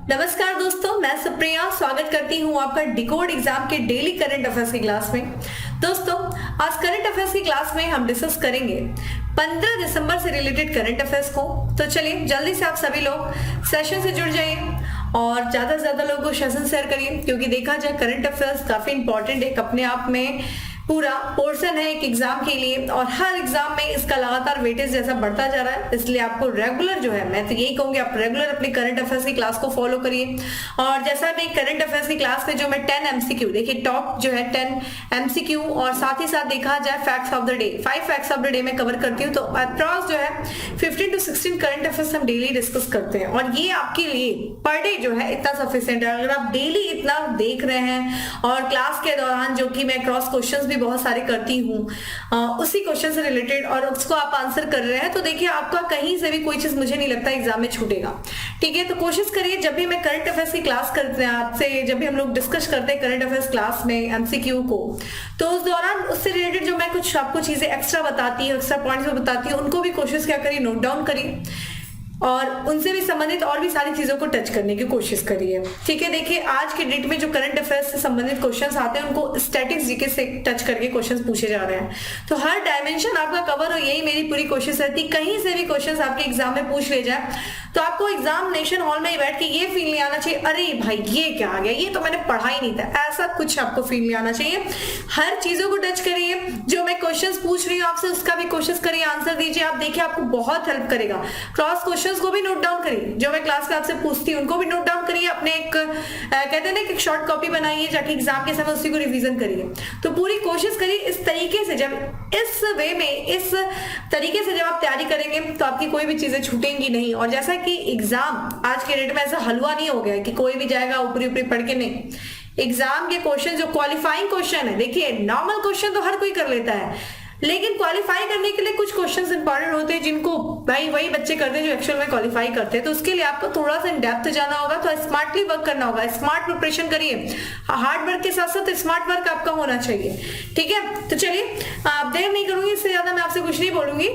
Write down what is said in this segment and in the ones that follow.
नमस्कार दोस्तों, मैं सुप्रिया स्वागत करती हूँ आपका डिकोड एग्जाम के डेली करंट अफेयर्स की क्लास में। दोस्तों, आज करंट अफेयर्स की क्लास में हम डिस्कस करेंगे 15 दिसंबर से रिलेटेड करंट अफेयर्स को। तो चलिए जल्दी से आप सभी लोग सेशन से जुड़ जाइए और ज्यादा से ज्यादा लोगों को सेशन शेयर करिए, क्योंकि देखा जाए करंट अफेयर्स काफी इंपॉर्टेंट है, अपने आप में पूरा पोर्शन है एक एग्जाम के लिए, और हर एग्जाम में इसका लगातार वेटेज जैसा बढ़ता जा रहा है। इसलिए आपको रेगुलर जो है, मैं तो यही कहूंगी, आप रेगुलर अपनी करंट अफेयर्स की क्लास को फॉलो करिए। और जैसा मैं करंट अफेयर्स की क्लास में जो मैं 10 एमसीक्यू, देखिए टॉप जो है 10 एमसीक्यू, और साथ ही साथ देखा जाए facts of the day, 5 facts of the day में कवर करती हूँ। तो अप्रॉक्स जो है 15 to 16 करंट अफेयर्स हम डेली डिस्कस करते हैं, और ये आपके लिए पर डे जो है इतना सफिशिएंट है। अगर आप डेली इतना देख रहे हैं और क्लास के दौरान जो कि मैं क्रॉस क्वेश्चंस भी बहुत सारे करती हूँ उसी क्वेश्चन से रिलेटेड, और उसको आप आंसर कर रहे हैं, तो देखिए आपका कहीं से भी कोई चीज मुझे नहीं लगता एग्जाम में छूटेगा। ठीक है, तो कोशिश करिए जब भी मैं करंट अफेयर्स की क्लास करते हैं आपसे, जब भी हम लोग डिस्कस करते हैं करंट अफेयर्स क्लास में एमसीक्यू को, तो उस दौरान उससे रिलेटेड जो मैं कुछ आपको चीजें एक्स्ट्रा बताती हूँ, एक्स्ट्रा पॉइंट्स बताती हूँ, उनको भी कोशिश क्या करिए, नोट डाउन करिए और उनसे भी संबंधित और भी सारी चीजों को टच करने की कोशिश करिए। ठीक है, देखिए आज के डेट में जो करंट अफेयर्स से संबंधित क्वेश्चंस आते हैं उनको स्टैटिक्स जीके से टच करके क्वेश्चंस पूछे जा रहे हैं, तो हर डायमेंशन आपका कवर हो, यही मेरी पूरी कोशिश रहती। कहीं से भी क्वेश्चंस आपके एग्जाम में पूछ ले जाए तो आपको एग्जामिनेशन हॉल में ही बैठ के ये फील नहीं आना चाहिए, अरे भाई ये क्या आ गया, ये तो मैंने पढ़ा ही नहीं था, ऐसा कुछ आपको फील नहीं आना चाहिए। हर चीजों को टच करिए, जो मैं क्वेश्चंस पूछ रही हूँ आपसे उसका भी कोशिश करिए, आंसर दीजिए। आप देखिए आपको बहुत हेल्प करेगा। क्रॉस क्वेश्चंस को भी नोट डाउन करिए, जो मैं क्लास में आपसे पूछती हूँ उनको भी नोट डाउन करिए। अपने एक कहते हैं ना एक शॉर्ट कॉपी बनाइए, जाके एग्जाम के समय उसी को रिवीजन करिए। तो पूरी कोशिश करिए इस तरीके से, जब इस वे में, इस तरीके से जब आप तैयारी करेंगे तो आपकी कोई भी चीजें छूटेंगी नहीं। और जैसा कि एग्जाम आज के डेट में ऐसा हलवा नहीं हो गया कि कोई भी जाएगा ऊपरी ऊपरी पढ़ के, नहीं। एग्जाम के क्वेश्चन जो क्वालिफाइंग क्वेश्चन है, देखिए नॉर्मल क्वेश्चन तो हर कोई कर लेता है, लेकिन क्वालिफाई करने के लिए कुछ क्वेश्चंस इंपॉर्टेंट होते हैं जिनको भाई वही बच्चे करते हैं जो एक्चुअल में क्वालिफाई करते हैं। तो उसके लिए आपको थोड़ा सा इन डेप्थ जाना होगा, तो स्मार्टली वर्क करना होगा, स्मार्ट प्रिपरेशन करिए। हार्ड वर्क के साथ साथ स्मार्ट वर्क आपका होना चाहिए। ठीक है, तो चलिए आप देर नहीं करूंगी, इससे ज्यादा मैं आपसे कुछ नहीं बोलूंगी,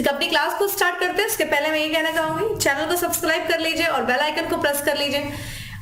अपनी क्लास को स्टार्ट करते हैं। उसके पहले मैं ये कहना चाहूंगी, चैनल को सब्सक्राइब कर लीजिए और बेल आइकन को प्रेस कर लीजिए,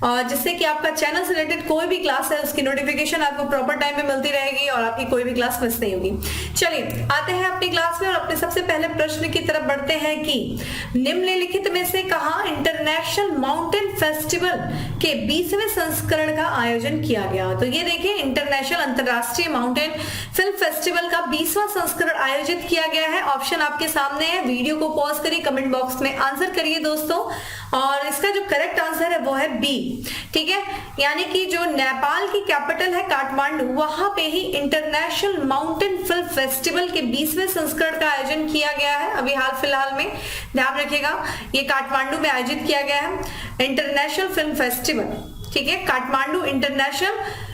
और जिससे कि आपका चैनल से रिलेटेड कोई भी क्लास है उसकी नोटिफिकेशन आपको प्रॉपर टाइम पे मिलती रहेगी और आपकी कोई भी क्लास मिस नहीं होगी। चलिए आते हैं अपनी क्लास में और अपने सबसे पहले प्रश्न की तरफ बढ़ते हैं कि निम्नलिखित में से कहां इंटरनेशनल माउंटेन फेस्टिवल के 20वें संस्करण का आयोजन किया गया। तो ये देखिए इंटरनेशनल अंतरराष्ट्रीय माउंटेन फिल्म फेस्टिवल का 20वां संस्करण आयोजित किया गया है। ऑप्शन आपके सामने है, वीडियो को पॉज करिए, कमेंट बॉक्स में आंसर करिए दोस्तों, और इसका जो करेक्ट आंसर है वो है बी। ठीक है, यानी कि जो नेपाल की कैपिटल है काठमांडू, वहां पे ही इंटरनेशनल माउंटेन फिल्म फेस्टिवल के 20वें संस्करण का आयोजन किया गया है। अभी हाल फिलहाल में ध्यान रखिएगा, ये काठमांडू में आयोजित किया गया है इंटरनेशनल फिल्म फेस्टिवल। ठीक है, Kathmandu international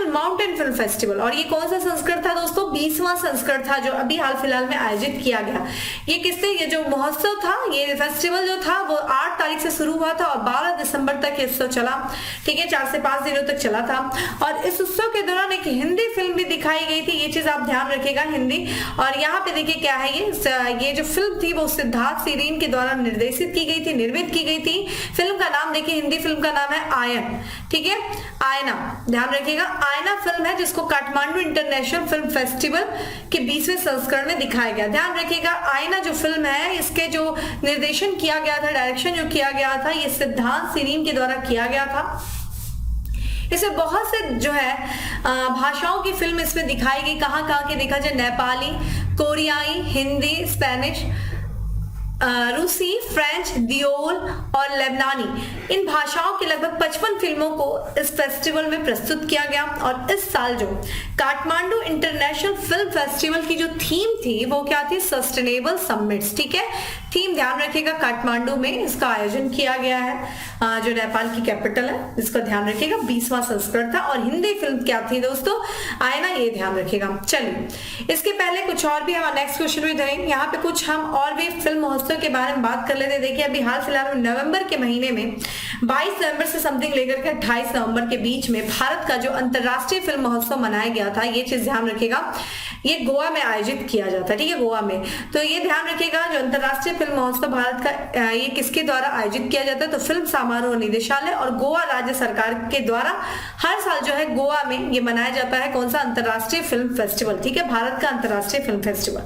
mountain film festival, और ये कौन सा संस्करण था दोस्तों? 20वां संस्करण था, जो अभी हाल फिलहाल में आयोजित किया गया। ये किसने, ये जो महोत्सव था, ये फेस्टिवल जो था वो 8 तारीख से शुरू हुआ था और 12 दिसंबर तक ये उत्सव चला। ठीक है, 4 से 5 दिनों तक चला था, और इस उत्सव के दौरान एक हिंदी फिल्म भी दिखाई गई थी, ये चीज आप ध्यान रखिएगा, हिंदी। और यहाँ पे देखिए क्या है, ये जो फिल्म थी वो सिद्धार्थ सीरीन के द्वारा निर्देशित की गई थी, निर्मित की गई थी। फिल्म का नाम देखिए, हिंदी फिल्म का नाम है आयन। ठीक है, आयना, ध्यान रखिएगा, आयना फिल्म है जिसको काठमांडू इंटरनेशनल फिल्म फेस्टिवल के 20वें संस्करण में दिखाया गया। ध्यान रखिएगा, आयना जो फिल्म है इसके जो निर्देशन किया गया था, डायरेक्शन जो किया गया था, ये सिद्धांत सीरीन के द्वारा किया गया था। इसमें बहुत से जो है भाषाओं की फिल्म इसमें दिखाई गई। कहाँ कहाँ की देखा जाए, नेपाली, कोरियाई, हिंदी, स्पेनिश, रूसी, फ्रेंच, दियोल और लेबनानी, इन भाषाओं के लगभग 55 फिल्मों को इस फेस्टिवल में प्रस्तुत किया गया। और इस साल जो काठमांडू इंटरनेशनल फिल्म फेस्टिवल की जो थीम थी वो क्या थी? Sustainable summits. ठीक है, थीम ध्यान रखिएगा, काठमांडू में इसका आयोजन किया गया है, जो नेपाल की कैपिटल है, इसका ध्यान रखिएगा। 20वां संस्करण था, और हिंदी फिल्म क्या थी दोस्तों? आयना, ये ध्यान रखिएगा। चलिए इसके पहले कुछ और भी हम नेक्स्ट क्वेश्चन भी देंगे, यहाँ पे कुछ हम और भी फिल्म महोत्सव के बारे में बात कर लेते हैं। देखिए अभी हाल फिलहाल में नवंबर के महीने में 22 नवंबर से समथिंग लेकर के 28 नवंबर के बीच में भारत का जो अंतरराष्ट्रीय फिल्म महोत्सव मनाया गया था, ये चीज ध्यान रखिएगा। ये गोवा में आयोजित किया जाता है, ठीक है, गोवा में। तो ये ध्यान रखिएगा, जो अंतरराष्ट्रीय फिल्म महोत्सव भारत का ये किसके द्वारा आयोजित किया जाता है, तो फिल्म समारोह निदेशालय और गोवा राज्य सरकार के द्वारा हर साल जो है गोवा में ये मनाया जाता है। कौन सा? अंतरराष्ट्रीय फिल्म फेस्टिवल, ठीक है, भारत का अंतरराष्ट्रीय फिल्म फेस्टिवल।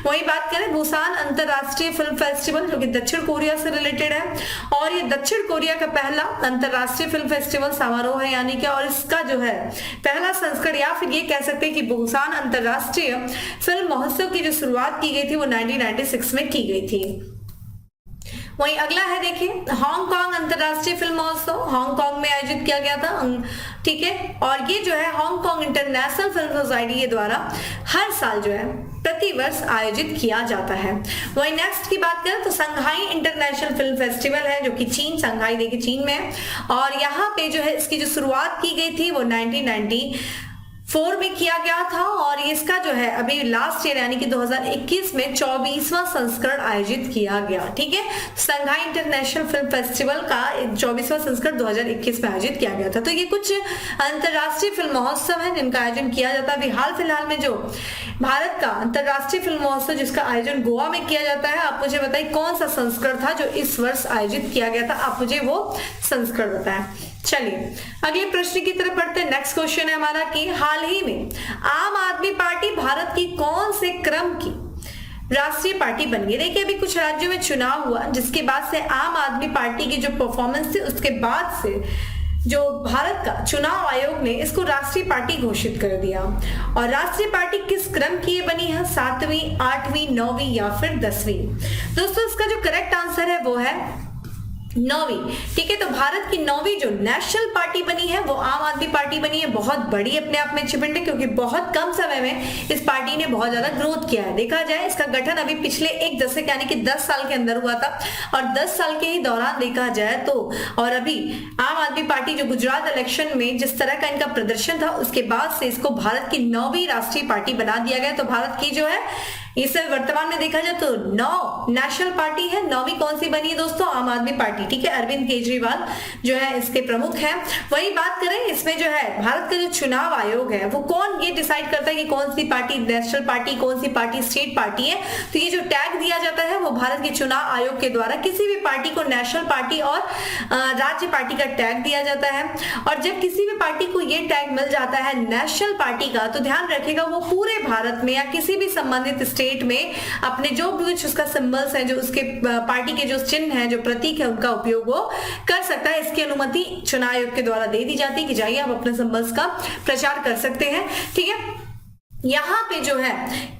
वही बात करें बुसान अंतरराष्ट्रीय फिल्म फेस्टिवल, जो कि दक्षिण कोरिया से रिलेटेड है, और ये दक्षिण कोरिया का पहला अंतरराष्ट्रीय फिल्म फेस्टिवल समारोह है, यानी कि, और इसका जो है पहला संस्करण, या फिर ये कह सकते हैं कि बुसान अंतरराष्ट्रीय फिल्म महोत्सव की जो शुरुआत की गई थी वो 1996 में की गई थी। वहीं अगला है, देखिए, हांगकांग अंतरराष्ट्रीय फिल्म महोत्सव हांगकांग में आयोजित किया गया था, ठीक है, और ये जो है हांगकांग इंटरनेशनल फिल्म सोसाइटी के द्वारा हर साल जो है प्रतिवर्ष आयोजित किया जाता है। वहीं नेक्स्ट की बात करें तो संघाई इंटरनेशनल फिल्म फेस्टिवल है, जो कि चीन, संघाई देखिए चीन में है, और यहाँ पे जो है इसकी जो शुरुआत की गई थी वो 1994 में किया गया था, और इसका जो है अभी लास्ट ईयर यानी कि 2021 में 24वां संस्करण आयोजित किया गया, ठीक है। संघाई इंटरनेशनल फिल्म फेस्टिवल का 24वां संस्करण 2021 में आयोजित किया गया था। तो ये कुछ अंतरराष्ट्रीय फिल्म महोत्सव है जिनका आयोजन किया जाता है। अभी हाल फिलहाल में जो भारत का अंतरराष्ट्रीय फिल्म महोत्सव जिसका आयोजन गोवा में किया जाता है, आप मुझे बताइए कौन सा संस्करण था जो इस वर्ष आयोजित किया गया था, आप मुझे वो संस्करण बताएं। चलिए अगले प्रश्न की तरफ बढ़ते हैं। नेक्स्ट क्वेश्चन है हमारा कि हाल ही में आम आदमी पार्टी भारत की कौन से क्रम की राष्ट्रीय पार्टी बन गई। देखिए अभी कुछ राज्यों में चुनाव हुआ, जिसके बाद से आम आदमी पार्टी की जो परफॉर्मेंस थी उसके बाद से जो भारत का चुनाव आयोग ने इसको राष्ट्रीय पार्टी घोषित कर दिया। और राष्ट्रीय पार्टी किस क्रम की ये बनी है, 7वीं, 8वीं, 9वीं या फिर 10वीं। दोस्तों इसका जो करेक्ट आंसर है वो है 9वीं, ठीक है। तो भारत की 9वीं जो नेशनल पार्टी बनी है वो आम आदमी पार्टी बनी है। बहुत बड़ी अपने आप में अचीवमेंट है, क्योंकि बहुत कम समय में इस पार्टी ने बहुत ज्यादा ग्रोथ किया है। देखा जाए इसका गठन अभी पिछले एक दशक यानी कि 10 साल के अंदर हुआ था, और 10 साल के ही दौरान देखा जाए तो, और अभी आम आदमी पार्टी जो गुजरात इलेक्शन में जिस तरह का इनका प्रदर्शन था उसके बाद से इसको भारत की 9वीं राष्ट्रीय पार्टी बना दिया गया। तो भारत की जो है इसे वर्तमान में देखा जाए तो 9 नेशनल पार्टी है। 9वीं कौन सी बनी है दोस्तों, आम आदमी पार्टी, ठीक है। अरविंद केजरीवाल जो है इसके प्रमुख हैं। वही बात करें इसमें जो है भारत का जो चुनाव आयोग है वो कौन ये डिसाइड करता है कि कौन सी पार्टी नेशनल पार्टी, कौन सी पार्टी स्टेट पार्टी है। तो ये जो टैग दिया जाता है वो भारत के चुनाव आयोग के द्वारा किसी भी पार्टी को नेशनल पार्टी और राज्य पार्टी का टैग दिया जाता है। और जब किसी भी पार्टी को ये टैग मिल जाता है नेशनल पार्टी का, तो ध्यान रखेगा वो पूरे भारत में या किसी भी संबंधित स्टेट में अपने जो भी उसका सिंबल्स है, जो उसके पार्टी के जो चिन्ह है, जो प्रतीक है, उनका उपयोग वो कर सकता है। इसकी अनुमति चुनाव आयोग के द्वारा दे दी जाती है कि जाइए आप अपने सिंबल्स का प्रचार कर सकते हैं, ठीक है। यहाँ पे जो है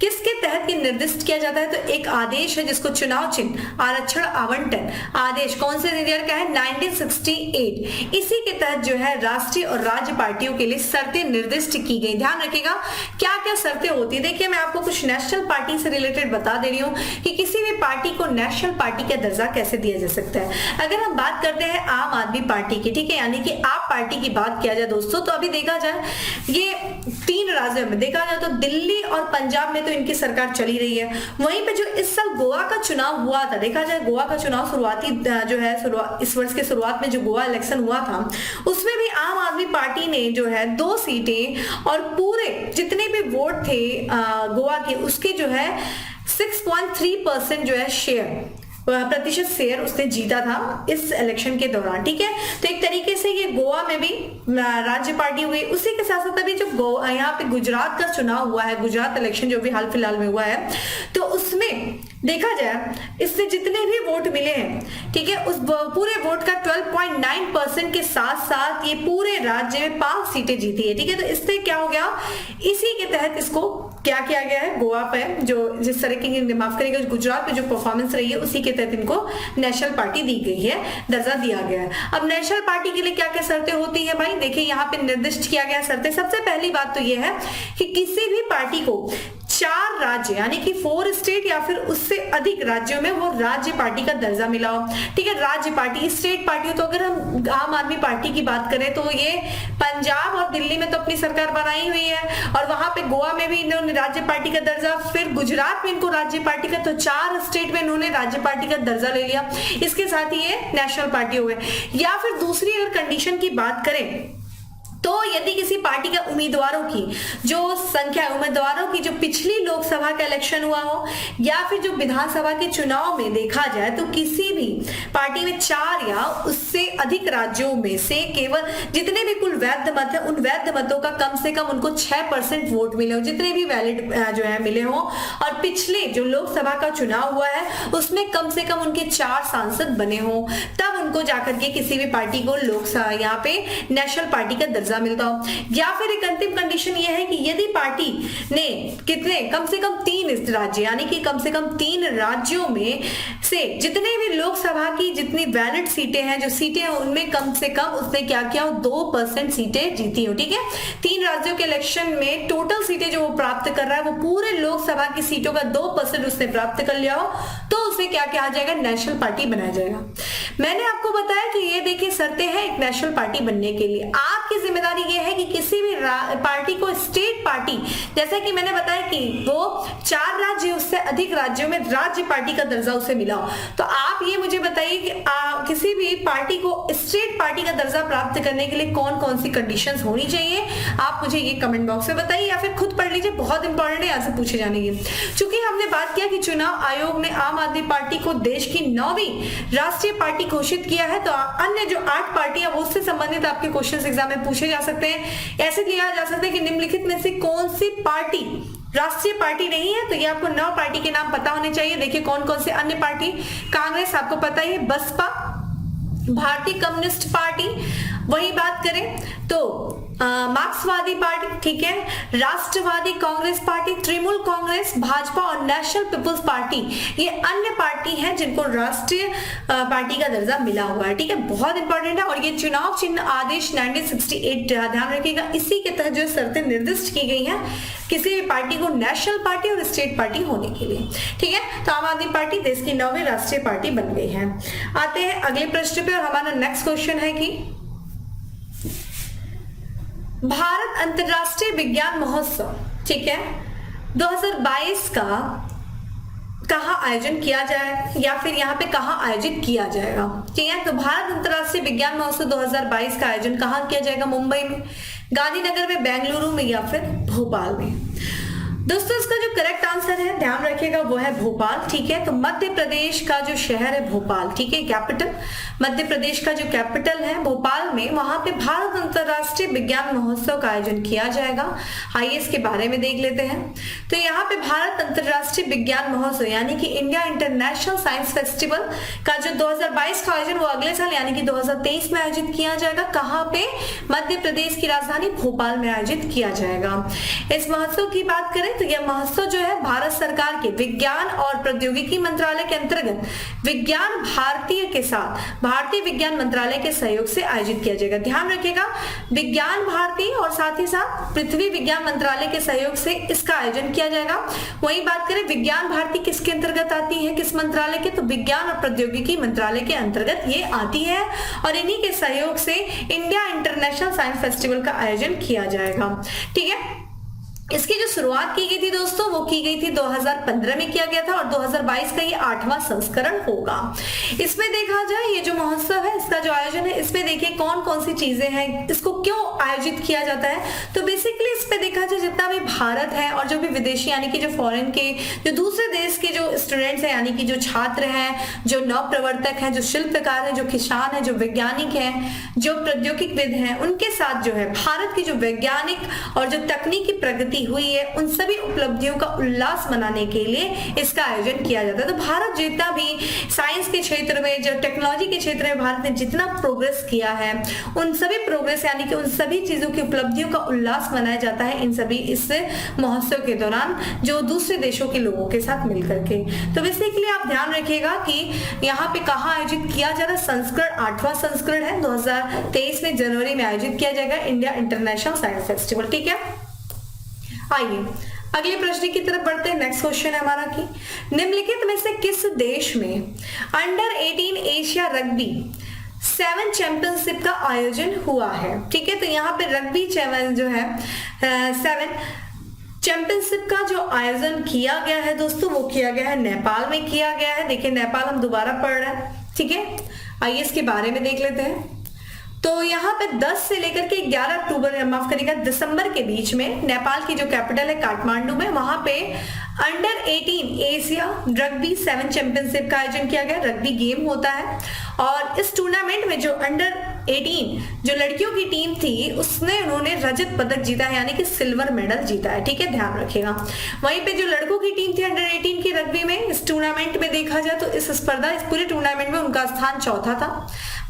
किसके तहत ये निर्दिष्ट किया जाता है, तो एक आदेश है जिसको चुनाव चिन्ह आरक्षण आवंटन आदेश कौन से ईयर का है, 1968। इसी के तहत जो है राष्ट्रीय और राज्य पार्टियों के लिए शर्तें निर्दिष्ट की गई। ध्यान रखिएगा क्या क्या शर्तें होती है। देखिए मैं आपको कुछ नेशनल पार्टी से रिलेटेड बता दे रही हूँ कि किसी भी पार्टी को नेशनल पार्टी का दर्जा कैसे दिया जा सकता है। अगर हम बात करते हैं आम आदमी पार्टी की, ठीक है, यानी कि आप पार्टी की बात किया जाए दोस्तों, तो अभी देखा जाए ये 3 राज्यों में देखा जाए तो दिल्ली और पंजाब में तो इनकी सरकार चली रही है। वहीं पे जो इस साल गोवा का चुनाव हुआ था, देखा जाए गोवा का चुनाव शुरुआती जो है इस वर्ष के शुरुआत में जो गोवा इलेक्शन हुआ था उसमें भी आम आदमी पार्टी ने जो है 2 सीटें और पूरे जितने भी वोट थे गोवा के उसके जो है 6.3% जो है प्रतिशत शेयर उसने जीता था इस इलेक्शन के दौरान, ठीक है। तो एक तरीके से ये गोवा में भी राज्य पार्टी हुई। उसी के साथ साथ अभी जो यहाँ पे गुजरात का चुनाव हुआ है, गुजरात इलेक्शन जो भी हाल फिलहाल में हुआ है, तो उसमें देखा जाए इससे जितने भी वोट मिले हैं, ठीक है, उस पूरे वोट का 12.9% के साथ साथ ये पूरे राज्य में 5 सीटें जीती है, ठीक है। तो इससे क्या हो गया, इसी के तहत इसको क्या किया गया है, गोवा पे जो जिस तरह की माफ करेगा गुजरात पे जो परफॉर्मेंस रही है उसी के तहत इनको नेशनल पार्टी दी गई है, दर्जा दिया गया है। अब नेशनल पार्टी के लिए क्या क्या शर्तें होती है भाई, देखिए यहाँ पे निर्दिष्ट किया गया शर्तें। सबसे पहली बात तो ये है कि किसी भी पार्टी को 4 राज्य यानी कि 4 स्टेट या फिर उससे अधिक राज्यों में वो राज्य पार्टी का दर्जा मिला हो, ठीक है। राज्य पार्टी, स्टेट पार्टी, तो अगर हम आम आदमी पार्टी की बात करें तो ये पंजाब और दिल्ली में तो अपनी सरकार बनाई हुई है, और वहां पे गोवा में भी इन्होंने राज्य पार्टी का दर्जा, फिर गुजरात में इनको राज्य पार्टी का, तो 4 स्टेट में इन्होंने राज्य पार्टी का दर्जा ले लिया। इसके साथ ही ये नेशनल पार्टी हो गए। या फिर दूसरी अगर कंडीशन की बात करें तो यदि किसी पार्टी के उम्मीदवारों की जो संख्या उम्मीदवारों की जो पिछली लोकसभा का इलेक्शन हुआ हो या फिर जो विधानसभा के चुनाव में देखा जाए तो किसी भी पार्टी में 4 या उससे अधिक राज्यों में से केवल जितने भी कुल वैध मत है उन वैध मतों का कम से कम उनको 6% वोट मिले हो, जितने भी वैलिड जो है मिले हो, और पिछले जो लोकसभा का चुनाव हुआ है उसमें कम से कम उनके 4 सांसद बने हो, तब उनको जाकर के किसी भी पार्टी को लोकसभा यहाँ पे नेशनल पार्टी का दर्जा मिलता हो। या फिर एक अंतिम कंडीशन यह है कि यदि पार्टी ने कितने कम से कम 3 राज्य यानी कि कम से कम 3 राज्यों में से जितने भी लोकसभा की जितनी वैलिड सीटें हैं, जो सीटें हैं उनमें कम से कम उसने क्या किया हो, 2% सीटें जीती हो। ठीक है, 3 राज्यों के इलेक्शन में टोटल सीटें जो वो प्राप्त कर रहा है वो पूरे लोकसभा की सीटों का 2% उसने प्राप्त कर लिया हो, तो उसे क्या कहा जाएगा, नेशनल पार्टी बनाया जाएगा। मैंने आपको बताया कि ये देखिए शर्तें हैं एक नेशनल पार्टी बनने के लिए। आपकी जिम्मेदारी ये है कि किसी भी पार्टी को स्टेट पार्टी, जैसे कि मैंने बताया कि वो 4 राज्य उससे अधिक राज्यों में राज्य पार्टी का दर्जा उसे मिला हो, तो आप ये मुझे बताइए कि किसी भी पार्टी को स्टेट पार्टी का दर्जा प्राप्त करने के लिए कौन कौन सी कंडीशंस होनी चाहिए, आप मुझे ये कमेंट बॉक्स में बताइए या फिर खुद पढ़ लीजिए, बहुत इंपॉर्टेंट है, यहाँ से पूछे जाने की। चूंकि हमने बात किया कि चुनाव आयोग ने आम आदमी पार्टी को देश की 9वीं राष्ट्रीय पार्टी घोषित किया है, तो अन्य जो 8 पार्टियां वो उससे संबंधित आपके क्वेश्चन एग्जाम में पूछे जा सकते हैं। ऐसे लिया जा सकता है कि निम्नलिखित में से कौन सी पार्टी राष्ट्रीय पार्टी नहीं है, तो ये आपको 9 पार्टी के नाम पता होने चाहिए। देखिए कौन कौन से अन्य पार्टी, कांग्रेस आपको पता ही है, बसपा, भारतीय कम्युनिस्ट पार्टी, वही बात करें तो मार्क्सवादी पार्टी, ठीक है, राष्ट्रवादी कांग्रेस पार्टी, तृणमूल कांग्रेस, भाजपा और नेशनल पीपुल्स पार्टी, ये अन्य पार्टी हैं जिनको राष्ट्रीय पार्टी का दर्जा मिला हुआ है। ठीक है, बहुत इंपॉर्टेंट है। और ये चुनाव चिन्ह आदेश 1968 ध्यान रखिएगा, इसी के तहत जो शर्तें निर्दिष्ट की गई हैं किसी भी पार्टी को नेशनल पार्टी और स्टेट पार्टी होने के लिए। ठीक है, तो आम आदमी पार्टी देश की 9वीं राष्ट्रीय पार्टी बन गई है। आते हैं अगले प्रश्न पे, और हमारा नेक्स्ट क्वेश्चन है कि भारत अंतरराष्ट्रीय विज्ञान महोत्सव, ठीक है, 2022 का कहाँ आयोजन किया जाए या फिर यहाँ पे कहाँ आयोजित किया जाएगा। ठीक है, तो भारत अंतरराष्ट्रीय विज्ञान महोत्सव 2022 का आयोजन कहाँ किया जाएगा, मुंबई में, गांधीनगर में, बेंगलुरु में या फिर भोपाल में। दोस्तों इसका जो करेक्ट आंसर है ध्यान रखिएगा वो है भोपाल। ठीक है, तो मध्य प्रदेश का जो शहर है भोपाल, ठीक है, कैपिटल, मध्य प्रदेश का जो कैपिटल है भोपाल में, वहां पे भारत अंतरराष्ट्रीय विज्ञान महोत्सव का आयोजन किया जाएगा। आइए इसके बारे में देख लेते हैं। तो यहाँ पे भारत अंतरराष्ट्रीय विज्ञान महोत्सव यानी कि इंडिया इंटरनेशनल साइंस फेस्टिवल का जो 2022 का आयोजन वो अगले साल यानी कि 2023 में आयोजित किया जाएगा। कहाँ पे, मध्य प्रदेश की राजधानी भोपाल में आयोजित किया जाएगा। इस महोत्सव की बात करें तो यह महोत्सव जो है भारत सरकार के विज्ञान और प्रौद्योगिकी मंत्रालय के अंतर्गत विज्ञान भारतीय के साथ भारतीय विज्ञान मंत्रालय के सहयोग से आयोजित किया जाएगा। ध्यान रखिएगा, विज्ञान भारती और साथ ही साथ पृथ्वी विज्ञान मंत्रालय के सहयोग से इसका आयोजन किया जाएगा। वही बात करें विज्ञान भारती किसके अंतर्गत आती है, किस मंत्रालय के, तो विज्ञान और प्रौद्योगिकी मंत्रालय के अंतर्गत ये आती है, और इन्हीं के सहयोग से इंडिया इंटरनेशनल साइंस फेस्टिवल का आयोजन किया जाएगा। ठीक है, इसकी जो शुरुआत की गई थी दोस्तों वो की गई थी 2015 में किया गया था, और 2022 का ये 8वां संस्करण होगा। इसमें देखा जाए ये जो महोत्सव है इसका जो आयोजन है इसमें देखिए कौन कौन सी चीजें हैं, इसको क्यों आयोजित किया जाता है। तो बेसिकली इस पे देखा जाए जितना भी भारत है और जो भी विदेशी यानी कि जो फॉरेन के जो दूसरे देश के जो स्टूडेंट्स हैं यानी कि जो छात्र हैं, जो नव प्रवर्तक हैं, जो शिल्पकार है, जो किसान है, जो वैज्ञानिक हैं, जो प्रौद्योगिकविद हैं, उनके साथ जो है भारत की जो वैज्ञानिक और जो तकनीकी प्रगति हुई है उन सभी उपलब्धियों का उल्लास मनाने के लिए इसका आयोजन किया जाता है। तो भारत जितना भी साइंस के क्षेत्र में, जो टेक्नोलॉजी के क्षेत्र में भारत ने जितना प्रोग्रेस किया है उन सभी प्रोग्रेस यानी कि उन सभी चीजों की उपलब्धियों का उल्लास मनाया जाता है इन सभी इस महोत्सव के दौरान जो दूसरे देशों के लोगों के साथ मिलकर के। तो बेसिकली आप ध्यान रखिएगा कि यहाँ पे कहाँ आयोजित किया जा रहा है, संस्करण 8वां संस्करण है, 2023 में जनवरी में आयोजित किया जाएगा इंडिया इंटरनेशनल साइंस फेस्टिवल। ठीक है, आइए अगले प्रश्न की तरफ बढ़ते हैं। नेक्स्ट क्वेश्चन है हमारा कि निम्नलिखित में से किस देश में अंडर 18 एशिया रग्बी 7 चैंपियनशिप का आयोजन हुआ है। ठीक है, तो यहाँ पे रग्बी जो है 7 चैंपियनशिप का जो आयोजन किया गया है दोस्तों वो किया गया है नेपाल में किया गया है। देखिए नेपाल हम दोबारा पढ़ रहे हैं। ठीक है, आइए इसके बारे में देख लेते हैं। तो यहाँ पे 10 से लेकर के 11 अक्टूबर, माफ करिएगा, दिसंबर के बीच में नेपाल की जो कैपिटल है काठमांडू में, वहां पे अंडर 18 एशिया रग्बी 7 चैंपियनशिप का आयोजन किया गया। रग्बी गेम होता है और इस टूर्नामेंट में जो अंडर 18 जो लड़कियों की टीम थी उसने उन्होंने रजत पदक जीता है, यानी कि सिल्वर मेडल जीता है। ठीक है, ध्यान रखिएगा। वहीं पे जो लड़कों की टीम थी अंडर 18 की रग्बी में, इस टूर्नामेंट में देखा जाए तो इस स्पर्धा, इस पूरे टूर्नामेंट में उनका स्थान चौथा था।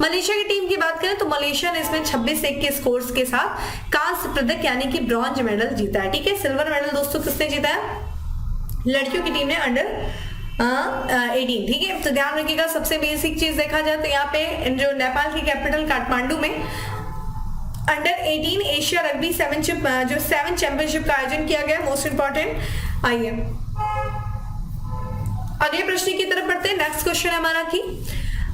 मलेशिया की टीम की बात करें तो मलेशिया ने इसमें 26-1 के स्कोर्स के साथ कांस्य पदक यानी कि ब्रॉन्ज मेडल जीता है। ठीक है, सिल्वर मेडल दोस्तों किसने जीता है? लड़कियों की टीम ने अंडर 18। ठीक है, तो ध्यान रखिएगा। सबसे बेसिक चीज देखा जाए तो यहाँ पे जो नेपाल की कैपिटल काठमांडू में अंडर 18 एशिया रग्बी 7 चैंपियनशिप का आयोजन किया गया। Most important. आइए अगले प्रश्न की तरफ बढ़ते हैं। नेक्स्ट क्वेश्चन हमारा की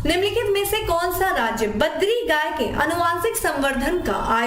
निम्नलिखित में से कौन सा राज्य बद्री गाय के आनुवांशिक संवर्धन का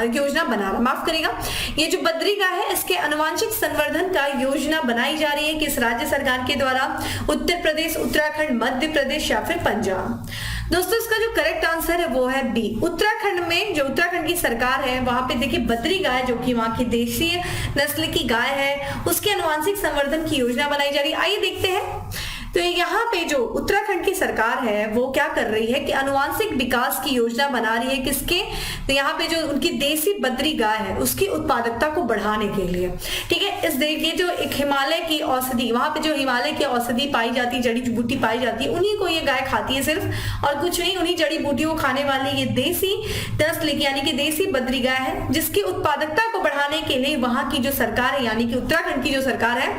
योजना बना रहा? माफ करिएगा, ये जो बद्री गाय है इसके आनुवांशिक संवर्धन का योजना बनाई जा रही है किस राज्य सरकार के द्वारा? उत्तर प्रदेश, उत्तराखंड, मध्य प्रदेश या फिर पंजाब? दोस्तों इसका जो करेक्ट आंसर है वो है बी, उत्तराखंड में। जो उत्तराखंड की सरकार है वहां पे देखिए बद्री गाय जो कि वहां की देशी नस्ल की गाय है उसके आनुवांशिक संवर्धन की योजना बनाई जा रही है। आइए देखते हैं। तो यहाँ पे जो उत्तराखंड की सरकार है वो क्या कर रही है कि आनुवांशिक विकास की योजना बना रही है किसके? तो यहाँ पे जो उनकी देसी बद्री गाय है उसकी उत्पादकता को बढ़ाने के लिए। ठीक है, इस देखिए जो एक हिमालय की औषधि, वहां पे जो हिमालय की औषधि पाई जाती है, जड़ी बूटी पाई जाती है, उन्हीं को ये गाय खाती है सिर्फ, और कुछ नहीं। उन्हीं जड़ी बूटियों को खाने वाली ये देसी नस्ल की यानी कि देसी बद्री गाय है, जिसकी उत्पादकता को बढ़ाने के लिए वहां की जो सरकार है यानी कि उत्तराखंड की जो सरकार है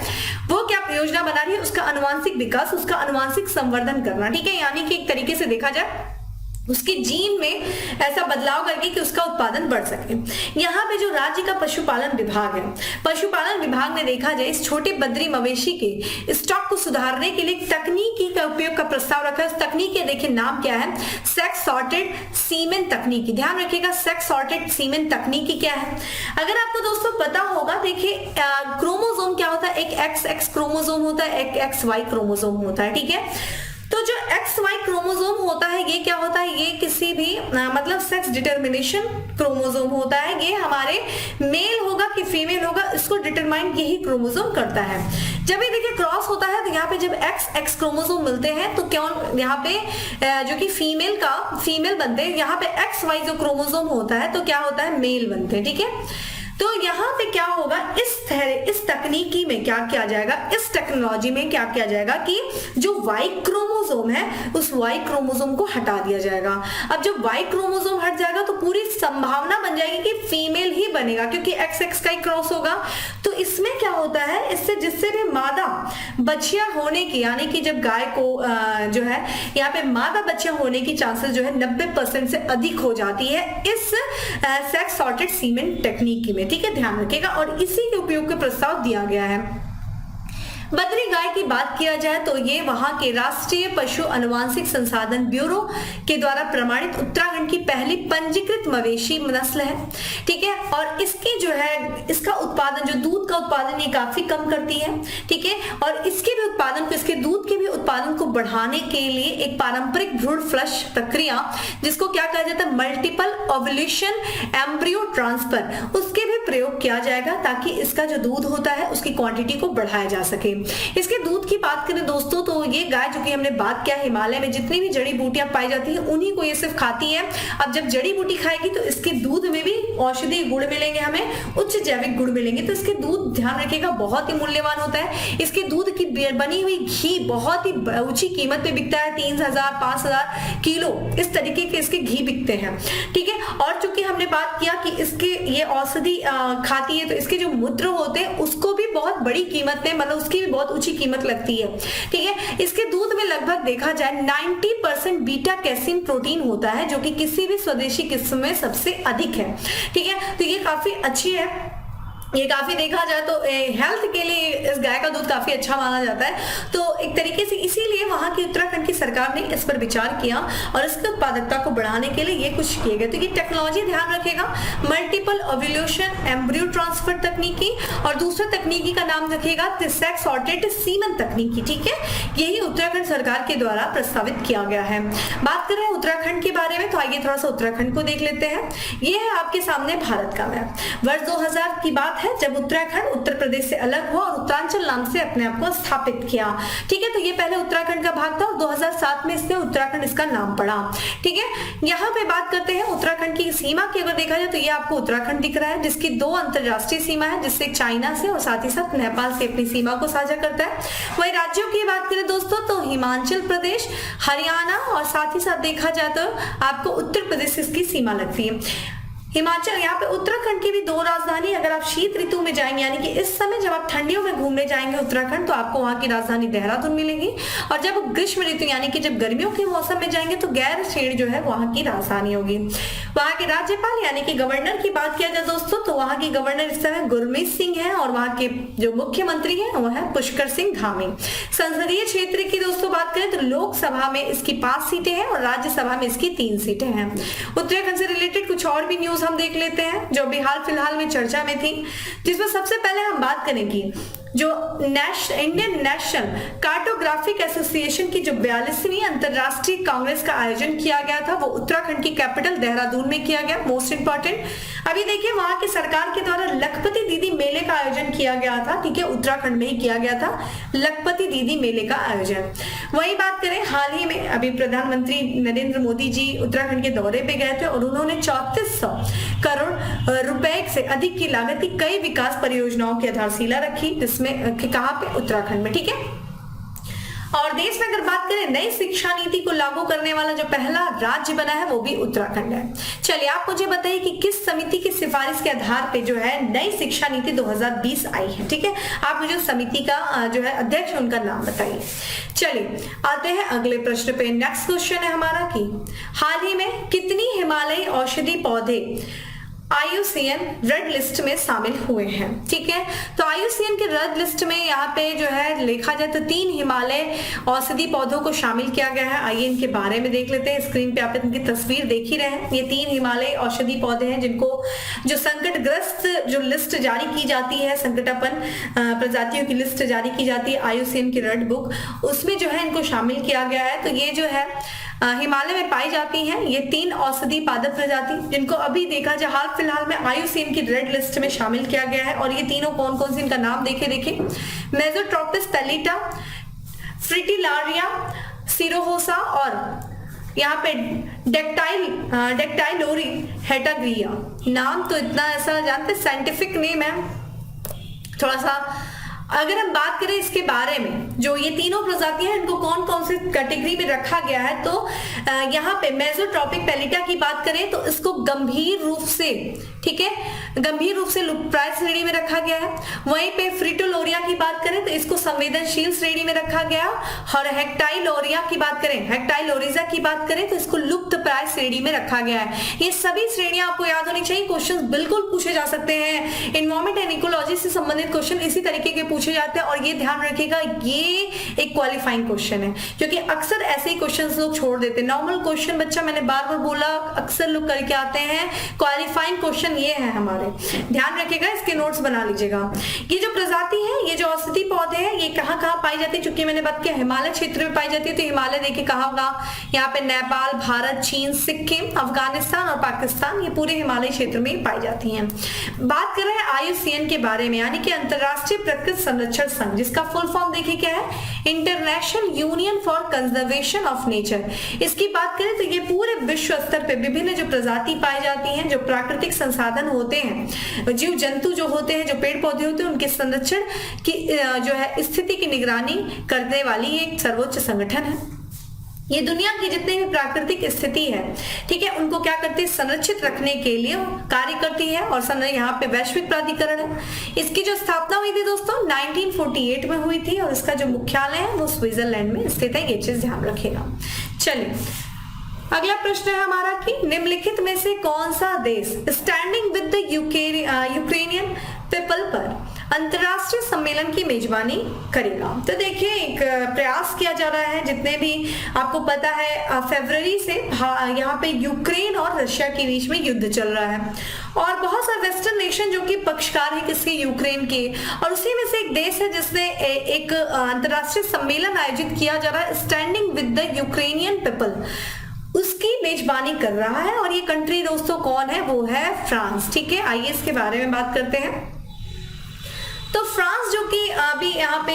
वो क्या योजना बना रही है? उसका आनुवांशिक विकास, उसका आनुवांशिक संवर्धन करना। ठीक है, यानी कि एक तरीके से देखा जाए उसके जीन में ऐसा बदलाव करके कि उसका उत्पादन बढ़ सके। यहाँ पे जो राज्य का पशुपालन विभाग है, पशुपालन विभाग ने देखा जाए इस छोटे बद्री मवेशी के स्टॉक को सुधारने के लिए तकनीकी का उपयोग का प्रस्ताव रखा है। इस तकनीक के देखिए नाम क्या है? सेक्स सॉर्टेड सीमेन तकनीकी। ध्यान रखिएगा, सेक्स सॉर्टेड सीमेन तकनीकी क्या है? अगर आपको दोस्तों पता होगा, देखिए क्रोमोसोम क्या होता है? एक XX क्रोमोसोम होता है, एक XY क्रोमोसोम होता है। ठीक है, तो जो XY क्रोमोसोम होता है ये क्या होता है? ये किसी भी मतलब सेक्स डिटर्मिनेशन क्रोमोसोम होता है। ये हमारे मेल होगा कि फीमेल होगा इसको डिटरमाइन यही क्रोमोसोम करता है। जब ये देखिए क्रॉस होता है तो यहाँ पे जब XX क्रोमोसोम मिलते हैं तो क्यों यहाँ पे जो कि फीमेल बनते हैं, यहाँ पे XY जो क्रोमोसोम होता है तो क्या होता है? मेल बनते हैं। ठीक है, तो यहाँ पे क्या होगा? इस तकनीकी में क्या किया जाएगा? इस टेक्नोलॉजी में क्या किया जाएगा कि जो Y क्रोमोसोम है उस Y क्रोमोसोम को हटा दिया जाएगा। अब जब Y क्रोमोसोम हट जाएगा तो पूरी संभावना बन जाएगी कि फीमेल ही बनेगा, क्योंकि XX का ही क्रॉस होगा। तो इसमें क्या होता है? इससे जिससे भी मादा बच्चियां होने की, यानी कि जब गाय को जो है यहाँ पे मादा बच्चियां होने की चांसेस जो है 90% से अधिक हो जाती है इस सेक्स सॉर्टेड सीमेन टेक्निक में। ठीक है, ध्यान रखिएगा। और इसी के उपयोग का प्रस्ताव दिया गया है। बद्री गाय की बात किया जाए तो ये वहां के राष्ट्रीय पशु अनुवांशिक संसाधन ब्यूरो के द्वारा प्रमाणित उत्तराखंड की पहली पंजीकृत मवेशी नस्ल है। ठीक है, और इसकी जो है इसका उत्पादन, जो दूध का उत्पादन ये काफी कम करती है। ठीक है, और इसके भी उत्पादन को, इसके दूध के भी उत्पादन को बढ़ाने के लिए एक पारंपरिक भ्रूण फ्लश प्रक्रिया, जिसको क्या कहा जाता है? मल्टीपल ओव्यूलेशन एम्ब्रियो ट्रांसफर, उसके भी प्रयोग किया जाएगा ताकि इसका जो दूध होता है उसकी क्वांटिटी को बढ़ाया जा सके। इसके दूध की बात करें दोस्तों तो ये गाय जो कि हमने बात किया हिमालय में जितनी भी जड़ी बूटियां पाई जाती है उन्हीं को ये सिर्फ खाती है। अब जब जड़ी बूटी खाएगी तो इसके दूध में भी औषधीय गुण मिलेंगे, हमें उच्च जैविक गुण मिलेंगे। तो इसके दूध ध्यान रखिएगा बहुत ही मूल्यवान होता है। इसके दूध की बनी हुई घी बहुत ही ऊंची कीमत पे बिकता है, 3000-5000 किलो इस तरीके के इसके घी बिकते हैं। ठीक है, और चूंकि हमने बात किया कि इसके ये औषधि खाती है तो इसके जो मूत्र होते हैं उसको भी बहुत बड़ी कीमत में, मतलब उसकी भी बहुत ऊंची कीमत लगती है। ठीक है, इसके दूध में लगभग देखा जाए 90% बीटा कैसीन प्रोटीन होता है जो कि किसी भी स्वदेशी किस्म में सबसे अधिक है। ठीक है, तो ये काफी अच्छी है। ये काफी देखा जाए तो हेल्थ के लिए इस गाय का दूध काफी अच्छा माना जाता है। तो एक तरीके से इसीलिए वहां की उत्तराखंड की सरकार ने इस पर विचार किया और इसकी उत्पादकता को बढ़ाने के लिए ये कुछ किए गए। तो ये टेक्नोलॉजी ध्यान रखेगा, मल्टीपल ओव्यूलेशन एम्ब्रियो ट्रांसफर तकनीकी, और दूसरा तकनीकी का नाम रखेगा तिसेक्स सॉर्टेड सीमन तकनीकी। ठीक है, यही उत्तराखंड सरकार के द्वारा प्रस्तावित किया गया है। बात करें उत्तराखंड के बारे में तो आइए थोड़ा सा उत्तराखंड को देख लेते हैं। ये है आपके सामने भारत का मैप। वर्ष 2000 की बात है जब उत्तराखंड उत्तर प्रदेश से अलग हुआ और उत्तरांचल नाम से अपने आप को स्थापित किया। ठीक है, तो ये पहले उत्तराखंड का भाग था और 2007 में इसने उत्तराखंड इसका नाम पड़ा। ठीक है, यहाँ पे बात करते हैं उत्तराखंड की सीमा की। अगर देखा जाए तो ये आपको उत्तराखंड दिख रहा है जिसकी 2 अंतरराष्ट्रीय सीमा है, जिससे चाइना से और साथ ही साथ नेपाल से अपनी सीमा को साझा करता है। वही राज्यों की बात करें दोस्तों तो हिमाचल प्रदेश, हरियाणा और साथ ही साथ देखा जाए तो आपको उत्तर प्रदेश से इसकी सीमा लगती है। हिमाचल, यहाँ पे उत्तराखंड की भी 2 राजधानी। अगर आप शीत ऋतु में जाएंगे यानी कि इस समय जब आप ठंडियों में घूमने जाएंगे उत्तराखंड तो आपको वहां की राजधानी देहरादून मिलेगी, और जब ग्रीष्म ऋतु यानी कि जब गर्मियों के मौसम में जाएंगे तो गैरसैंण जो है वहां की राजधानी होगी। वहां के राज्यपाल यानी कि गवर्नर की बात किया जाए दोस्तों तो वहां की गवर्नर इस समय गुरमीत सिंह है और वहां के जो मुख्यमंत्री है वो है पुष्कर सिंह धामी। संसदीय क्षेत्र की दोस्तों बात करें तो लोकसभा में इसकी 5 सीटें हैं और राज्यसभा में इसकी 3 सीटें हैं। उत्तराखंड से रिलेटेड कुछ और भी न्यूज हम देख लेते हैं जो अभी हाल फिलहाल में चर्चा में थी, जिसमें सबसे पहले हम बात करेंगे जो इंडियन नेशनल कार्टोग्राफिक एसोसिएशन की जो 42वीं अंतरराष्ट्रीय कांग्रेस का आयोजन किया गया था वो उत्तराखंड की कैपिटल देहरादून में किया गया। मोस्ट इंपॉर्टेंट, अभी देखिए वहां की सरकार के द्वारा लखपति दीदी मेले का आयोजन किया गया था। ठीक है, उत्तराखंड में ही किया गया था लखपति दीदी मेले का आयोजन। वही बात करें हाल ही में अभी प्रधानमंत्री नरेंद्र मोदी जी उत्तराखंड के दौरे पे गए थे और उन्होंने 3400 करोड़ रुपए से अधिक की लागत की कई विकास परियोजनाओं की आधारशिला रखी, जिसमें कहां पे, उत्तराखंड में। ठीक है, और देश में अगर बात करें नई शिक्षा नीति को लागू करने वाला जो पहला राज्य बना है वो भी उत्तराखंड है। चलिए आप मुझे बताइए कि किस समिति की सिफारिश के आधार पे जो है नई शिक्षा नीति 2020 आई है। ठीक है, आप मुझे समिति का जो है अध्यक्ष उनका नाम बताइए। चलिए आते हैं अगले प्रश्न पे। नेक्स्ट क्वेश्चन है हमारा कि हाल ही में कितनी हिमालयी औषधि पौधे IUCN रेड लिस्ट में शामिल हुए हैं। ठीक है, तो IUCN के रेड लिस्ट में यहाँ पे जो है देखा जाए तो 3 हिमालय औषधि पौधों को शामिल किया गया है। आइए इनके बारे में देख लेते हैं। स्क्रीन पे आप इनकी तस्वीर देख ही रहे हैं। ये 3 हिमालय औषधि पौधे हैं जिनको जो संकटग्रस्त जो लिस्ट जारी की जाती है, संकटापन प्रजातियों की लिस्ट जारी की जाती है IUCN की रेड बुक, उसमें जो है इनको शामिल किया गया है। तो ये जो है हिमालय में पाई जाती हैं ये 3 औषधि पादप प्रजाति जिनको अभी देखा जाए हाल फिलहाल में IUCN की रेड लिस्ट में शामिल किया गया है। और ये तीनों कौन कौन से, इनका नाम देखिए मेसोट्रोपिस पेलिटा, फ्रिटिलारिया सिरोहोसा और यहाँ पे डेक्टाइलोरी हेटाग्रिया। नाम तो इतना ऐसा जानते, साइंटिफिक नेम है थोड़ा सा। अगर हम बात करें इसके बारे में जो ये तीनों प्रजातियां हैं इनको कौन कौन से कैटेगरी में रखा गया है तो यहाँ पे मेसोट्रोपिक पेलिटा की बात करें तो इसको गंभीर रूप से, ठीक है, गंभीर रूप से लुप्तप्राय श्रेणी में रखा गया है। वहीं पे फ्रिटिलोरिया की बात करें तो इसको संवेदनशील श्रेणी में रखा गया। और हेक्टाइलोरिया की बात करें, हेक्टाइलोरिजा की बात करें तो इसको लुप्तप्राय श्रेणी में रखा गया है। ये सभी श्रेणियां आपको याद होनी चाहिए, क्वेश्चन बिल्कुल पूछे जा सकते हैं। एनवायरमेंट एंड इकोलॉजी से संबंधित क्वेश्चन इसी तरीके के पूछे जाते हैं। और ये ध्यान रखिएगा ये एक क्वालिफाइंग क्वेश्चन है क्योंकि अक्सर ऐसे ही क्वेश्चन लोग छोड़ देते हैं। नॉर्मल क्वेश्चन बच्चा मैंने बार बार बोला अक्सर लोग करके आते हैं, क्वालिफाइंग क्वेश्चन ये है हमारे, ध्यान रखिएगा, इसके नोट्स बना लीजिएगा। ये जो प्रजाति है, ये जो औषधि पौधे हैं, ये कहाँ कहाँ पाई जाती है, चूंकि मैंने बात किया हिमालय क्षेत्र में पाई जाती है तो हिमालय देखिए कहाँ होगा, यहाँ पे नेपाल, भारत, चीन, सिक्किम, अफगानिस्तान और पाकिस्तान, ये पूरे हिमालय क्षेत्र में पाई जाती हैं। बात कर रहे हैं IUCN के बारे में यानी कि अंतरराष्ट्रीय प्रकृति संरक्षण संघ, जिसका फुल फॉर्म देखिए क्या है, international union for conservation of nature. इसकी बात करें तो ये पूरे विश्व स्तर पे विभिन्न जो प्रजाति पाई जाती हैं, जो प्राकृतिक संसाधन होते हैं, जीव जंतु जो होते हैं, जो पेड़ पौधे होते हैं, उनके संरक्षण की जो है स्थिति की निगरानी करने वाली एक सर्वोच्च संगठन है। ये दुनिया की जितनी भी प्राकृतिक स्थिति है, ठीक है, उनको क्या करती है, संरक्षित रखने के लिए कार्य करती है। और यहाँ पे वैश्विक प्राधिकरण है। इसकी जो स्थापना हुई थी दोस्तों 1948 में हुई थी और इसका जो मुख्यालय है वो स्विट्जरलैंड में स्थित है। ये चीज ध्यान रखिएगा। चलिए अगला प्रश्न है हमारा कि निम्नलिखित में से कौन सा देश standing with the Ukrainian people पर अंतरराष्ट्रीय सम्मेलन की मेजबानी करेगा। तो देखिए एक प्रयास किया जा रहा है, जितने भी आपको पता है फरवरी से यहाँ पे यूक्रेन और रशिया के बीच में युद्ध चल रहा है और बहुत सारे वेस्टर्न नेशन जो कि पक्षकार है किसके, यूक्रेन के, और उसी में से एक देश है जिसने एक अंतरराष्ट्रीय सम्मेलन आयोजित किया जा रहा है standing with the Ukrainian people, उसकी मेजबानी कर रहा है। और ये कंट्री दोस्तों कौन है, वो है फ्रांस। ठीक है, आइए इसके बारे में बात करते हैं। तो फ्रांस जो कि अभी यहाँ पे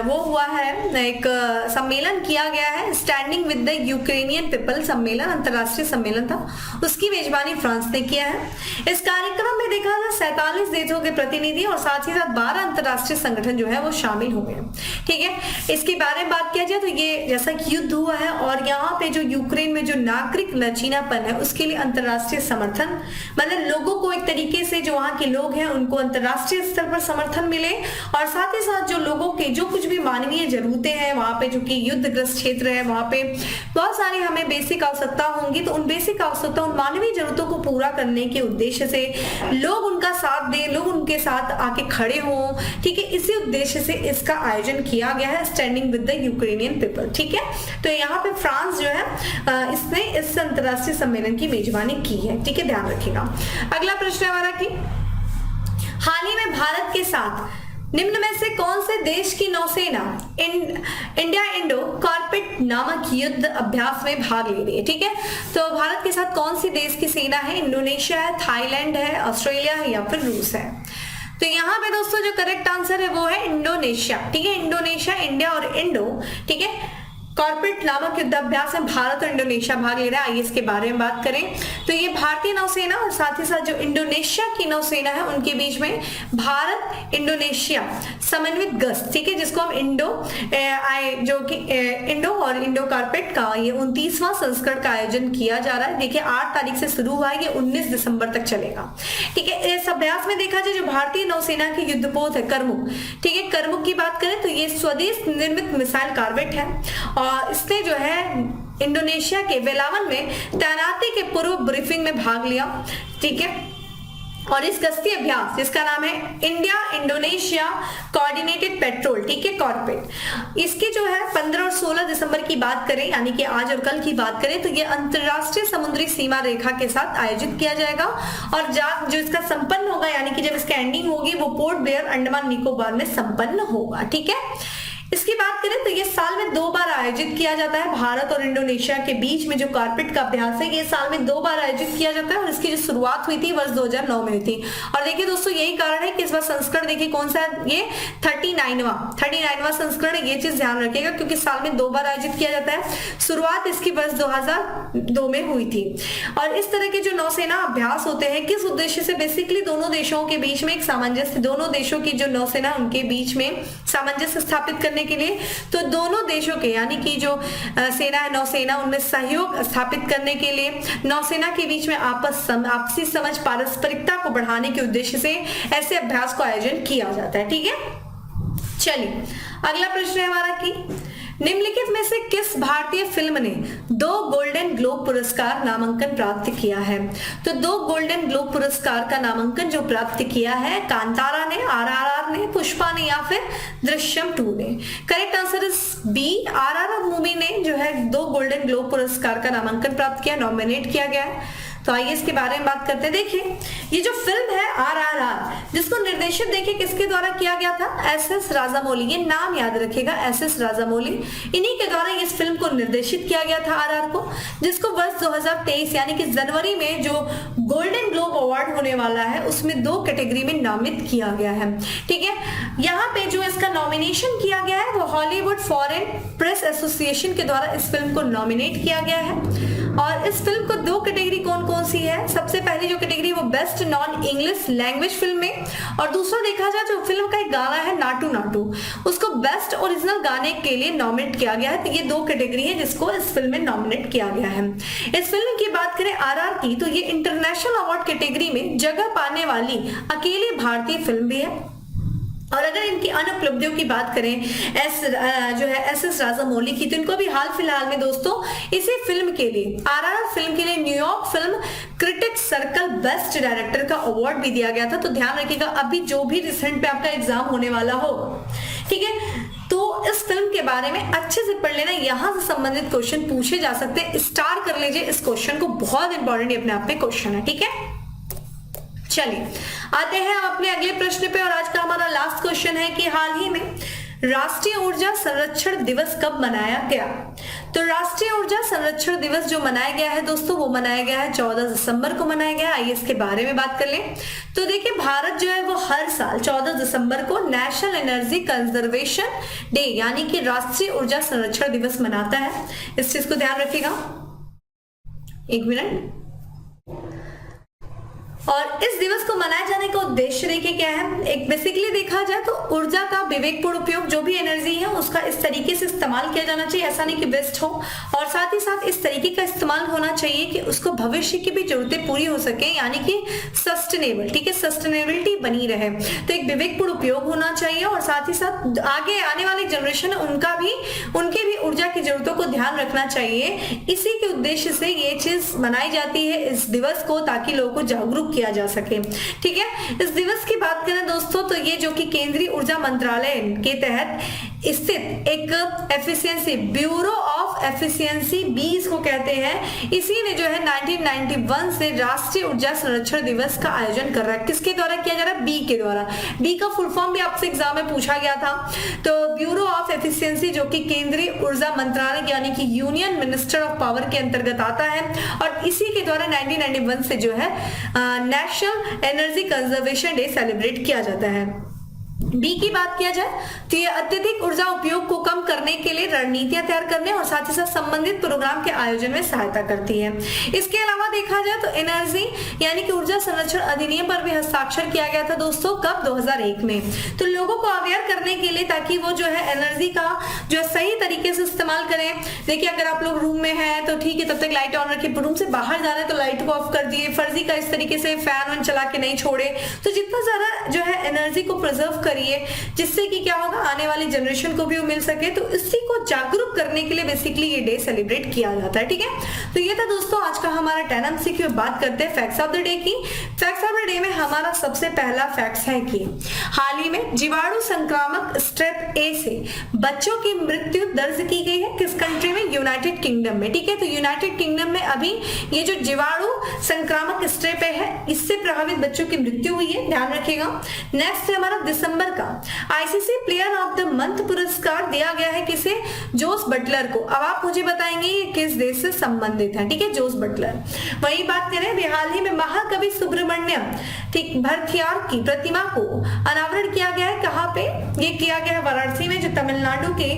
वो हुआ है, एक सम्मेलन किया गया है standing with the Ukrainian people सम्मेलन, अंतरराष्ट्रीय सम्मेलन था, उसकी मेजबानी फ्रांस ने किया है। इस कार्यक्रम में देखा जाए 47 देशों के प्रतिनिधि और साथ ही साथ 12 अंतरराष्ट्रीय संगठन जो है वो शामिल हुए। ठीक है, इसके बारे में बात किया जाए तो ये जैसा कि युद्ध हुआ है और यहाँ पे जो यूक्रेन में जो नागरिक लचीनापन है उसके लिए अंतरराष्ट्रीय समर्थन, मतलब लोगों को एक तरीके से जो वहाँ के लोग हैं उनको अंतरराष्ट्रीय स्तर पर समर्थन मिले और साथ ही साथ जो लोगों के जो कुछ भी मानवीय जरूरतें हैं वहां पे, जो कि युद्धग्रस्त क्षेत्र है, वहां पे बहुत सारी हमें बेसिक आवश्यकता होंगी, तो उन बेसिक आवश्यकता, उन मानवीय जरूरतों को पूरा करने के उद्देश्य से लोग उनका साथ दें, लोग उनके साथ आके खड़े हों। ठीक है, इसी उद्देश्य से इसका आयोजन किया गया है standing with the Ukrainian people. ठीक है, तो यहाँ पे फ्रांस जो है इसने इस अंतरराष्ट्रीय सम्मेलन की मेजबानी की है। ठीक है, ध्यान रखिएगा। अगला प्रश्न है हमारा कि हाल ही में भारत के साथ निम्न में से कौन से देश की नौसेना इंडिया इंडो कॉर्पेट नामक युद्ध अभ्यास में भाग ले रही है। ठीक है, तो भारत के साथ कौन सी देश की सेना है, इंडोनेशिया है, थाईलैंड है, ऑस्ट्रेलिया है या फिर रूस है। तो यहाँ पे दोस्तों जो करेक्ट आंसर है वो है इंडोनेशिया। ठीक है, इंडोनेशिया, इंडिया और इंडो, ठीक है, कॉर्पेट नामक युद्धाभ्यास में भारत और इंडोनेशिया भाग ले रहा है। आइए इसके बारे में बात करें तो ये भारतीय नौसेना और साथ ही साथ जो इंडोनेशिया की नौसेना है उनके बीच में भारत इंडोनेशिया समन्वित गश्त, ठीक है, जिसको हम जो कि इंडो और इंडो कॉर्पेट का ये 29वां संस्करण का आयोजन किया जा रहा है। देखिए 8 तारीख से शुरू हुआ है, ये 19 दिसंबर तक चलेगा। ठीक है, इस अभ्यास में देखा जाए जो भारतीय नौसेना की युद्धपोत है करमुक, ठीक है, करमुक की बात करें तो ये स्वदेश निर्मित मिसाइल कॉर्वेट है और इसने जो है इंडोनेशिया के वेलावन में तैनाती के पूर्व ब्रीफिंग में भाग लिया। ठीक है, और इस गश्ती अभ्यास जिसका नाम है इंडिया इंडोनेशिया कोऑर्डिनेटेड पेट्रोल, ठीक है, कॉर्पेट, इसकी जो है 15 और 16 दिसंबर की बात करें, यानी कि आज और कल की बात करें तो ये अंतरराष्ट्रीय समुद्री सीमा रेखा के साथ आयोजित किया जाएगा और जो इसका संपन्न होगा, यानी कि जब इसकी एंडिंग होगी वो पोर्ट ब्लेयर अंडमान निकोबार में संपन्न होगा। ठीक है, इसकी बात करें तो ये साल में 2 बार आयोजित किया जाता है। भारत और इंडोनेशिया के बीच में जो कॉर्पेट का अभ्यास है ये साल में 2 बार आयोजित किया जाता है और इसकी जो शुरुआत हुई थी वर्ष 2009 में हुई थी। और देखिए दोस्तों यही कारण है कि इस बार संस्करण देखिए कौन सा है, ये 39वां संस्करण है। ये चीज ध्यान रखिएगा क्योंकि साल में 2 बार आयोजित किया जाता है। शुरुआत इसकी वर्ष 2002 में हुई थी। और इस तरह के जो नौसेना अभ्यास होते हैं किस उद्देश्य से, बेसिकली दोनों देशों के बीच में एक सामंजस्य, दोनों देशों की जो नौसेना उनके बीच में सामंजस्य स्थापित करने के लिए, तो दोनों देशों के यानी कि जो सेना है नौसेना उनमें सहयोग स्थापित करने के लिए नौसेना के बीच में आपसी समझ पारस्परिकता को बढ़ाने के उद्देश्य से ऐसे अभ्यास को आयोजन किया जाता है। ठीक है, चलिए अगला प्रश्न है हमारा कि निम्नलिखित में से किस भारतीय फिल्म ने 2 गोल्डन ग्लोब पुरस्कार नामांकन प्राप्त किया है। तो 2 गोल्डन ग्लोब पुरस्कार का नामांकन जो प्राप्त किया है कांतारा ने, RRR ने, पुष्पा ने या फिर दृश्यम 2 ने। Correct answer is B, RRR movie ने जो है 2 गोल्डन ग्लोब पुरस्कार का नामांकन प्राप्त किया, नॉमिनेट किया गया है। तो आइए इसके बारे में बात करते हैं। देखिए ये जो फिल्म है RRR, जिसको निर्देशित देखिए किसके द्वारा किया गया था, SS राजामौली, ये नाम याद रखिएगा, SS राजामौली, इन्हीं के द्वारा इस फिल्म को निर्देशित किया गया था RRR को, जिसको वर्ष 2023 यानी कि जनवरी में जो गोल्डन ग्लोब अवार्ड होने वाला है उसमें 2 कैटेगरी में नामित किया गया है। ठीक है, यहाँ पे जो इसका नॉमिनेशन किया गया है वो हॉलीवुड फॉरेन प्रेस एसोसिएशन के द्वारा इस फिल्म को नॉमिनेट किया गया है। और इस फिल्म को 2 कैटेगरी कौन कौन सी है, सबसे पहली जो कैटेगरी वो best non English language film में, और दूसरा देखा जाए जो फिल्म का एक गाना है नाटू नाटू, उसको बेस्ट ओरिजिनल गाने के लिए नॉमिनेट किया गया है। तो ये 2 कैटेगरी है जिसको इस फिल्म में नॉमिनेट किया गया है। इस फिल्म की बात करें RRR की तो ये इंटरनेशनल अवार्ड कैटेगरी में जगह पाने वाली अकेली भारतीय फिल्म भी है। और अगर इनकी अन्य उपलब्धियों की बात करें एस एस राजामौली की, तो इनको भी हाल फिलहाल में दोस्तों इसी फिल्म के लिए, आरआरआर फिल्म के लिए New York film critic circle best director का अवार्ड भी दिया गया था। तो ध्यान रखिएगा अभी जो भी रिसेंट पे आपका एग्जाम होने वाला हो, ठीक है, तो इस फिल्म के बारे में अच्छे से पढ़ लेना, यहां से संबंधित क्वेश्चन पूछे जा सकते हैं। स्टार कर लीजिए इस क्वेश्चन को, बहुत इंपॉर्टेंट अपने आप में क्वेश्चन है, ठीक है। चलिए आते हैं अपने अगले प्रश्न पे, और आज का हमारा लास्ट क्वेश्चन है कि हाल ही में राष्ट्रीय ऊर्जा संरक्षण दिवस कब मनाया गया। तो राष्ट्रीय ऊर्जा संरक्षण दिवस जो मनाया गया है दोस्तों, वो मनाया गया है 14 दिसंबर को मनाया गया। आइए इसके बारे में बात कर लें। तो देखिए भारत जो है वो हर साल 14 दिसंबर को नेशनल एनर्जी कंजर्वेशन डे यानी कि राष्ट्रीय ऊर्जा संरक्षण दिवस मनाता है। इस चीज को ध्यान रखिएगा, एक मिनट। और इस दिवस को मनाए जाने का उद्देश्य देखिए क्या है। एक बेसिकली देखा जाए तो ऊर्जा का विवेकपूर्ण उपयोग, जो भी एनर्जी है उसका इस तरीके से इस्तेमाल किया जाना चाहिए, ऐसा नहीं कि वेस्ट हो, और साथ ही साथ इस तरीके का इस्तेमाल होना चाहिए कि उसको भविष्य की भी जरूरतें पूरी हो सके, यानी कि सस्टेनेबल, ठीक है, सस्टेनेबिलिटी बनी रहे। तो एक विवेकपूर्ण उपयोग होना चाहिए, और साथ ही साथ आगे आने वाली जनरेशन उनके भी ऊर्जा की जरूरतों को ध्यान रखना चाहिए। इसी के उद्देश्य से ये चीज मनाई जाती है इस दिवस को, ताकि लोगों को जागरूक किया जा सके, ठीक है। इस दिवस की बात करें दोस्तों, तो ये जो कि केंद्रीय ऊर्जा मंत्रालय के तहत स्थित एक एफिशिएंसी ब्यूरो ऑफ एफिशिएंसी बीज को कहते हैं, इसी ने जो है 1991 से राष्ट्रीय ऊर्जा संरक्षण दिवस का आयोजन कर रहा है। किसके द्वारा किया जा रहा है? बी के द्वारा। बी का फुल फॉर्म भी आपसे एग्जाम में पूछा गया था। तो ब्यूरो ऑफ एफिशिएंसी जो कि केंद्रीय ऊर्जा मंत्रालय यानी कि यूनियन मिनिस्टर ऑफ पावर के अंतर्गत आता है, और इसी के द्वारा 1991 से जो है national energy conservation day celebrate किया जाता है। बी की बात किया जाए तो ये अत्यधिक ऊर्जा उपयोग को कम करने के लिए रणनीतियां तैयार करने और साथ ही साथ संबंधित प्रोग्राम के आयोजन में सहायता करती है। इसके अलावा देखा जाए तो एनर्जी यानी कि ऊर्जा संरक्षण अधिनियम पर भी हस्ताक्षर किया गया था दोस्तों, कब? 2001 में। तो लोगों को अवेयर करने के लिए, ताकि वो जो है एनर्जी का जो है सही तरीके से इस्तेमाल करें। देखिए अगर आप लोग रूम में है तो ठीक है, तब तक लाइट ऑन रखिए, रूम से बाहर जा रहे हैं तो लाइट को ऑफ कर दिए, फर्जी का इस तरीके से फैन वैन चला के नहीं छोड़े। तो जितना ज्यादा जो है एनर्जी को प्रिजर्व करिए, जिससे कि क्या होगा, आने वाली जनरेशन को भी मिल सके। तो इसी को जागरूक करने के लिए बेसिकली ये डे सेलिब्रेट किया जाता है, ठीक है। तो ये था दोस्तों आज का हमारा 10 MCQ। बात करते हैं फैक्ट्स ऑफ द डे की। फैक्ट्स ऑफ द डे में हमारा सबसे पहला फैक्ट्स है कि हाल ही में जीवाणु संक्रामक स्ट्रेप ए से बच्चों की मृत्यु दर्ज की गई है। किस कंट्री में? यूनाइटेड किंगडम में, ठीक है। तो यूनाइटेड किंगडम में अभी ये जो जीवाणु संक्रामक स्ट्रेप ए है, इससे प्रभावित बच्चों की मृत्यु हुई है, ध्यान रखिएगा। नेक्स्ट है हमारा दिसंबर का ICC player of the month पुरस्कार दिया गया है किसे? जोस बटलर को। अब आप मुझे बताएंगे ये किस देश से संबंधित है, ठीक है, जोस बटलर। वही बात करें, हाल ही में महाकवि सुब्रमण्यम ठीक भरथियार की प्रतिमा को अनावरण किया गया है। कहाँ पे ये किया गया है? वाराणसी में, जो तमिलनाडु के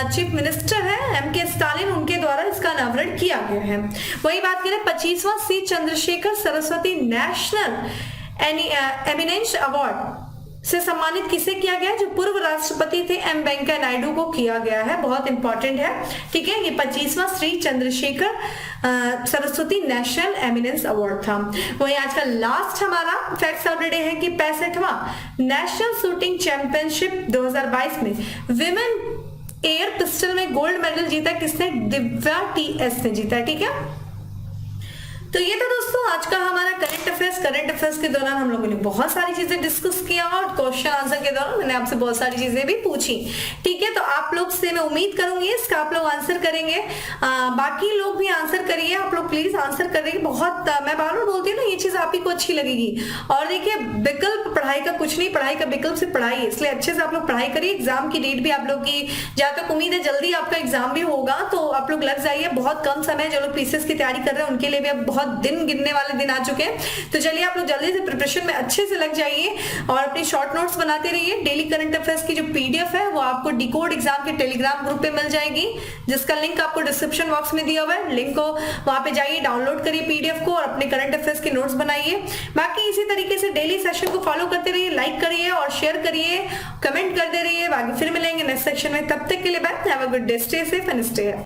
चीफ मिनिस्टर है एमके स्टालिन, उनके द्वारा इसका अनावरण किया गया है। वही बात करें 25वां Sri Chandrashekhar Saraswati national eminence award से सम्मानित किसे किया गया है? जो पूर्व राष्ट्रपति थे एम वेंकैया नायडू को किया गया है। बहुत इंपॉर्टेंट है, ठीक है। ये 25वां Shri Chandrashekhar Saraswati national eminence award था। वही आज का लास्ट हमारा फैक्ट्स ऑफ द डे है कि 65वां नेशनल शूटिंग चैंपियनशिप 2022 में विमेन एयर पिस्टल में गोल्ड मेडल जीता किसने? दिव्या टीएस ने जीता, ठीक है। तो ये था दोस्तों आज का हमारा करंट अफेयर्स के दौरान हम लोगों ने बहुत सारी चीजें डिस्कस किया, और क्वेश्चन आंसर के दौरान मैंने आपसे बहुत सारी चीजें भी पूछी, ठीक है। तो आप लोग से मैं उम्मीद करूंगी इसका आप लोग आंसर करेंगे। बाकी लोग भी आंसर करिए, आप लोग प्लीज आंसर करेंगे। बहुत मैं बार बार बोलती हूँ ना, ये चीज आप ही को अच्छी लगेगी। और देखिए विकल्प पढ़ाई का कुछ नहीं, पढ़ाई का विकल्प से पढ़ाई, इसलिए अच्छे से आप लोग पढ़ाई करिए। एग्जाम की डेट भी आप लोग की जहाँ तक उम्मीद है जल्दी आपका एग्जाम भी होगा, तो आप लोग लग जाइए। बहुत कम समय, जो लोग पीसीएस की तैयारी कर रहे हैं उनके लिए भी अब बहुत दिन गिनने वाले दिन आ चुके हैं। तो चलिए आप लोग जल्दी से प्रिपरेशन में अच्छे से लग जाइए, और अपनी शॉर्ट नोट्स बनाते रहिए। डेली करंट अफेयर्स की जो पीडीएफ है वो आपको डिकोड एग्जाम के टेलीग्राम ग्रुप पे मिल जाएगी, जिसका लिंक आपको डिस्क्रिप्शन बॉक्स में दिया हुआ है। लिंक को वहां पे जाइए, डाउनलोड करिए पीडीएफ को, और अपने करंट अफेयर्स के नोट्स बनाइए। बाकी इसी तरीके से डेली सेशन को फॉलो करते रहिए, लाइक करिए और शेयर करिए, कमेंट करते रहिए। बाकी फिर मिलेंगे नेक्स्ट सेक्शन में, तब तक के लिए bye. Have a good day, stay safe and stay